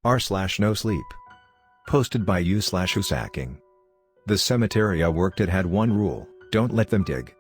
r/Nosleep. Posted by u/hoosacking. The cemetery I worked at had one rule: don't let them dig.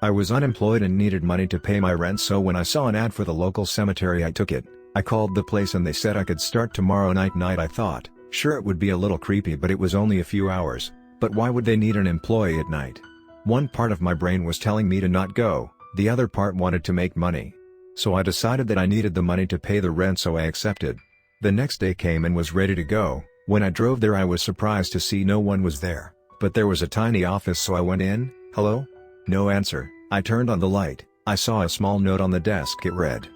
I was unemployed and needed money to pay my rent, so when I saw an ad for the local cemetery I took it. I called the place and they said I could start tomorrow night. I thought, sure, it would be a little creepy, but it was only a few hours. But why would they need an employee at night? One part of my brain was telling me to not go, the other part wanted to make money. So I decided that I needed the money to pay the rent, so I accepted. The next day came and was ready to go. When I drove there I was surprised to see no one was there, but there was a tiny office, so I went in. Hello? No answer. I turned on the light. I saw a small note on the desk. It read,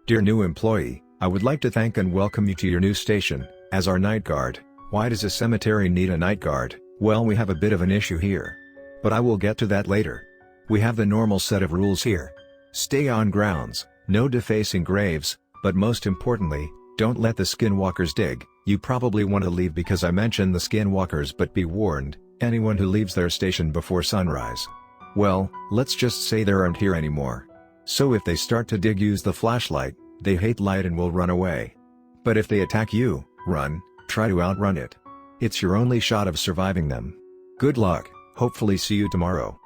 "Dear new employee, I would like to thank and welcome you to your new station, as our night guard." Why does a cemetery need a night guard? Well, we have a bit of an issue here. But I will get to that later. We have the normal set of rules here. Stay on grounds, no defacing graves, but most importantly, don't let the skinwalkers dig. You probably want to leave because I mentioned the skinwalkers, but be warned, anyone who leaves their station before sunrise. Well, let's just say they aren't here anymore. So if they start to dig, use the flashlight. They hate light and will run away. But if they attack you, run, try to outrun it. It's your only shot of surviving them. Good luck, hopefully see you tomorrow.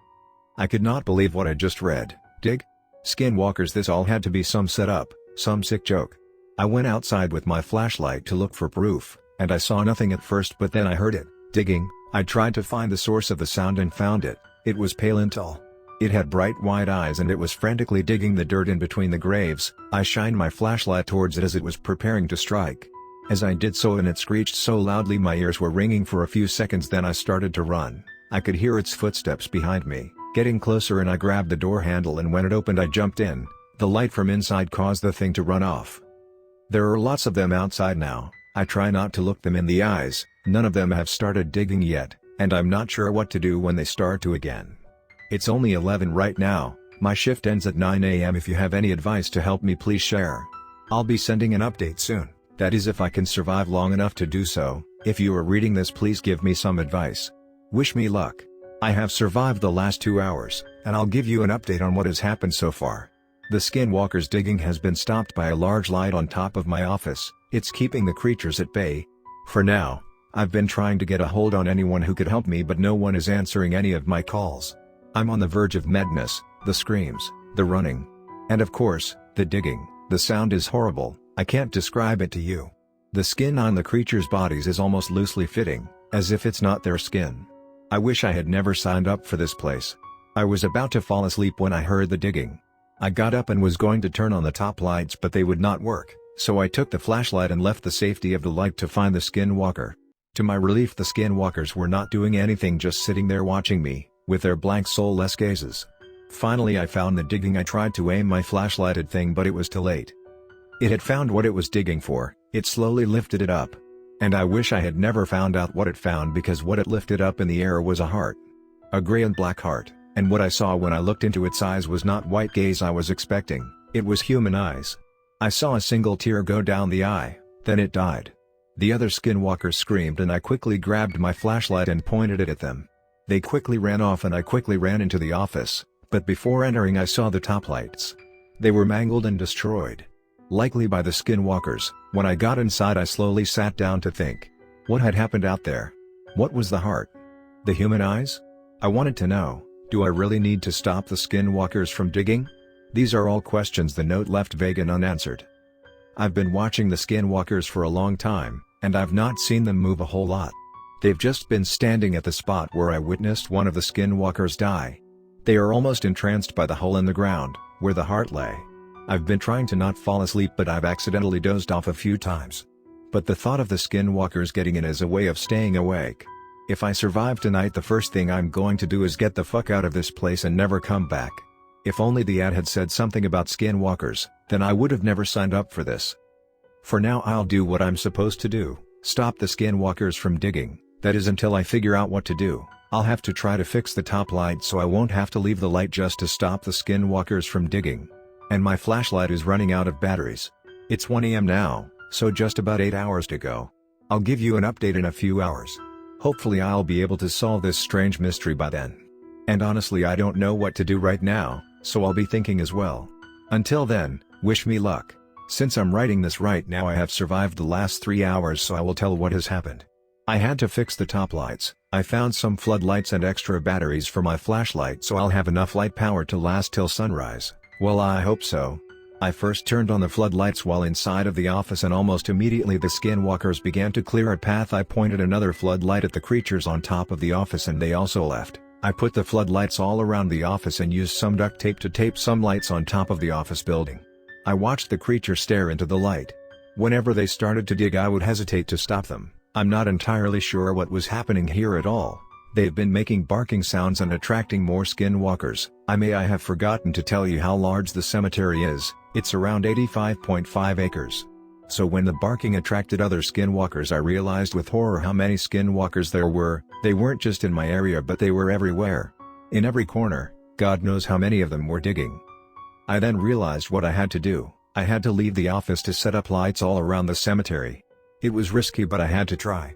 I could not believe what I just read. Dig? Skinwalkers, this all had to be some setup, some sick joke. I went outside with my flashlight to look for proof, and I saw nothing at first, but then I heard it, digging. I tried to find the source of the sound and found it. It was pale and tall. It had bright white eyes and it was frantically digging the dirt in between the graves. I shined my flashlight towards it as it was preparing to strike. As I did so, and it screeched so loudly my ears were ringing for a few seconds, then I started to run. I could hear its footsteps behind me, getting closer, and I grabbed the door handle, and when it opened I jumped in. The light from inside caused the thing to run off. There are lots of them outside now. I try not to look them in the eyes. None of them have started digging yet, and I'm not sure what to do when they start to again. It's only 11 right now. My shift ends at 9 a.m. If you have any advice to help me, please share. I'll be sending an update soon. That is, if I can survive long enough to do so. If you are reading this, please give me some advice. Wish me luck. I have survived the last 2 hours, and I'll give you an update on what has happened so far. The skinwalkers digging has been stopped by a large light on top of my office. It's keeping the creatures at bay. For now, I've been trying to get a hold on anyone who could help me, but no one is answering any of my calls. I'm on the verge of madness. The screams, the running, and of course, the digging. The sound is horrible. I can't describe it to you. The skin on the creatures' bodies is almost loosely fitting, as if it's not their skin. I wish I had never signed up for this place. I was about to fall asleep when I heard the digging. I got up and was going to turn on the top lights, but they would not work, so I took the flashlight and left the safety of the light to find the skinwalker. To my relief, the skinwalkers were not doing anything, just sitting there watching me, with their blank soulless gazes. Finally I found the digging. I tried to aim my flashlight at thing, but it was too late. It had found what it was digging for. It slowly lifted it up. And I wish I had never found out what it found, because what it lifted up in the air was a heart. A gray and black heart, and what I saw when I looked into its eyes was not white gaze I was expecting. It was human eyes. I saw a single tear go down the eye, then it died. The other skinwalkers screamed, and I quickly grabbed my flashlight and pointed it at them. They quickly ran off and I quickly ran into the office, but before entering I saw the top lights. They were mangled and destroyed. Likely by the skinwalkers. When I got inside I slowly sat down to think. What had happened out there? What was the heart? The human eyes? I wanted to know, do I really need to stop the skinwalkers from digging? These are all questions the note left vague and unanswered. I've been watching the skinwalkers for a long time, and I've not seen them move a whole lot. They've just been standing at the spot where I witnessed one of the skinwalkers die. They are almost entranced by the hole in the ground, where the heart lay. I've been trying to not fall asleep, but I've accidentally dozed off a few times. But the thought of the skinwalkers getting in is a way of staying awake. If I survive tonight, the first thing I'm going to do is get the fuck out of this place and never come back. If only the ad had said something about skinwalkers, then I would have never signed up for this. For now I'll do what I'm supposed to do, stop the skinwalkers from digging. That is, until I figure out what to do. I'll have to try to fix the top light so I won't have to leave the light just to stop the skinwalkers from digging. And my flashlight is running out of batteries. It's 1 AM now, so just about 8 hours to go. I'll give you an update in a few hours. Hopefully I'll be able to solve this strange mystery by then. And honestly, I don't know what to do right now, so I'll be thinking as well. Until then, wish me luck. Since I'm writing this right now, I have survived the last 3 hours, so I will tell what has happened. I had to fix the top lights. I found some floodlights and extra batteries for my flashlight, so I'll have enough light power to last till sunrise. Well, I hope so. I first turned on the floodlights while inside of the office, and almost immediately the skinwalkers began to clear a path. I pointed another floodlight at the creatures on top of the office and they also left. I put the floodlights all around the office and used some duct tape to tape some lights on top of the office building. I watched the creature stare into the light. Whenever they started to dig, I would hesitate to stop them. I'm not entirely sure what was happening here at all. They've been making barking sounds and attracting more skinwalkers. I have forgotten to tell you how large the cemetery is. It's around 85.5 acres. So when the barking attracted other skinwalkers, I realized with horror how many skinwalkers there were. They weren't just in my area, but they were everywhere. In every corner. God knows how many of them were digging. I then realized what I had to do. I had to leave the office to set up lights all around the cemetery. It was risky, but I had to try.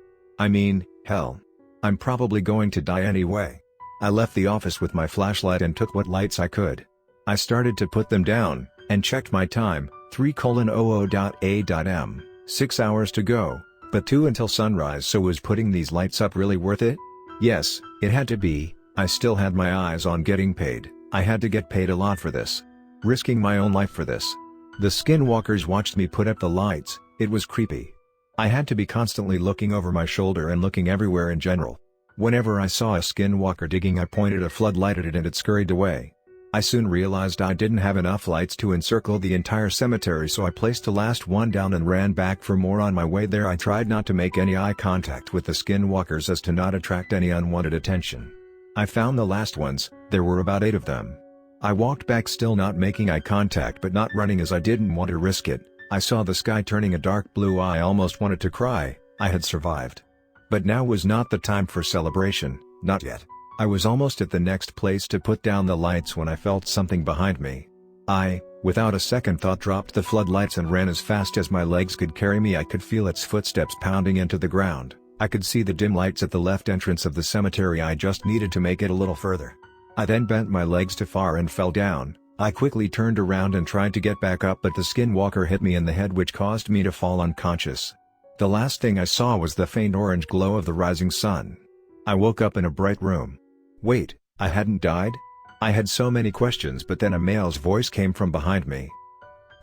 Hell. I'm probably going to die anyway. I left the office with my flashlight and took what lights I could. I started to put them down, and checked my time, 3:00 a.m. 6 hours to go, but 2 until sunrise. So was putting these lights up really worth it? Yes, it had to be. I still had my eyes on getting paid. I had to get paid a lot for this. Risking my own life for this. The skinwalkers watched me put up the lights. It was creepy. I had to be constantly looking over my shoulder and looking everywhere in general. Whenever I saw a skinwalker digging, I pointed a floodlight at it and it scurried away. I soon realized I didn't have enough lights to encircle the entire cemetery, so I placed the last one down and ran back for more. On my way there, I tried not to make any eye contact with the skinwalkers as to not attract any unwanted attention. I found the last ones. There were about 8 of them. I walked back, still not making eye contact but not running, as I didn't want to risk it. I saw the sky turning a dark blue. I almost wanted to cry. I had survived. But now was not the time for celebration, not yet. I was almost at the next place to put down the lights when I felt something behind me. I, without a second thought, dropped the floodlights and ran as fast as my legs could carry me. I could feel its footsteps pounding into the ground. I could see the dim lights at the left entrance of the cemetery. I just needed to make it a little further. I then bent my legs too far and fell down. I quickly turned around and tried to get back up, but the skinwalker hit me in the head, which caused me to fall unconscious. The last thing I saw was the faint orange glow of the rising sun. I woke up in a bright room. Wait, I hadn't died? I had so many questions, but then a male's voice came from behind me.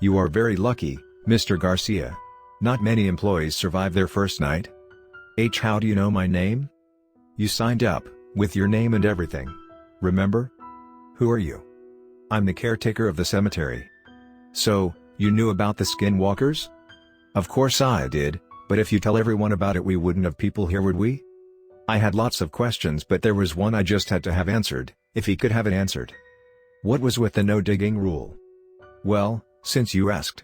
You are very lucky, Mr. Garcia. Not many employees survive their first night. How do you know my name? You signed up, with your name and everything. Remember? Who are you? I'm the caretaker of the cemetery. So, you knew about the skinwalkers? Of course I did, but if you tell everyone about it, we wouldn't have people here, would we? I had lots of questions, but there was one I just had to have answered, if he could have it answered. What was with the no digging rule? Well, since you asked.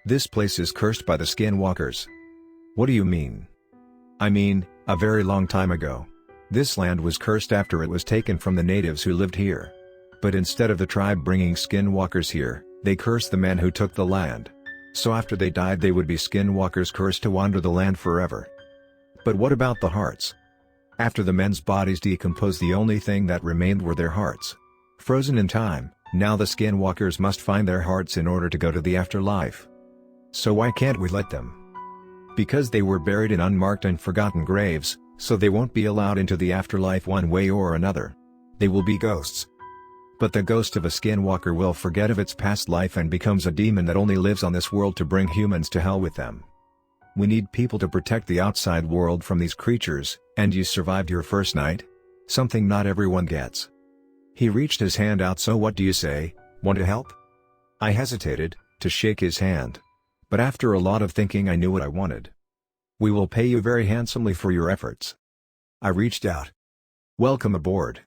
This place is cursed by the skinwalkers. What do you mean? I mean, a very long time ago. This land was cursed after it was taken from the natives who lived here. But instead of the tribe bringing skinwalkers here, they cursed the men who took the land. So after they died, they would be skinwalkers cursed to wander the land forever. But what about the hearts? After the men's bodies decomposed, the only thing that remained were their hearts. Frozen in time, now the skinwalkers must find their hearts in order to go to the afterlife. So why can't we let them? Because they were buried in unmarked and forgotten graves, so they won't be allowed into the afterlife one way or another. They will be ghosts. But the ghost of a skinwalker will forget of its past life and becomes a demon that only lives on this world to bring humans to hell with them. We need people to protect the outside world from these creatures, and you survived your first night? Something not everyone gets. He reached his hand out. So what do you say, want to help? I hesitated, to shake his hand. But after a lot of thinking, I knew what I wanted. We will pay you very handsomely for your efforts. I reached out. Welcome aboard.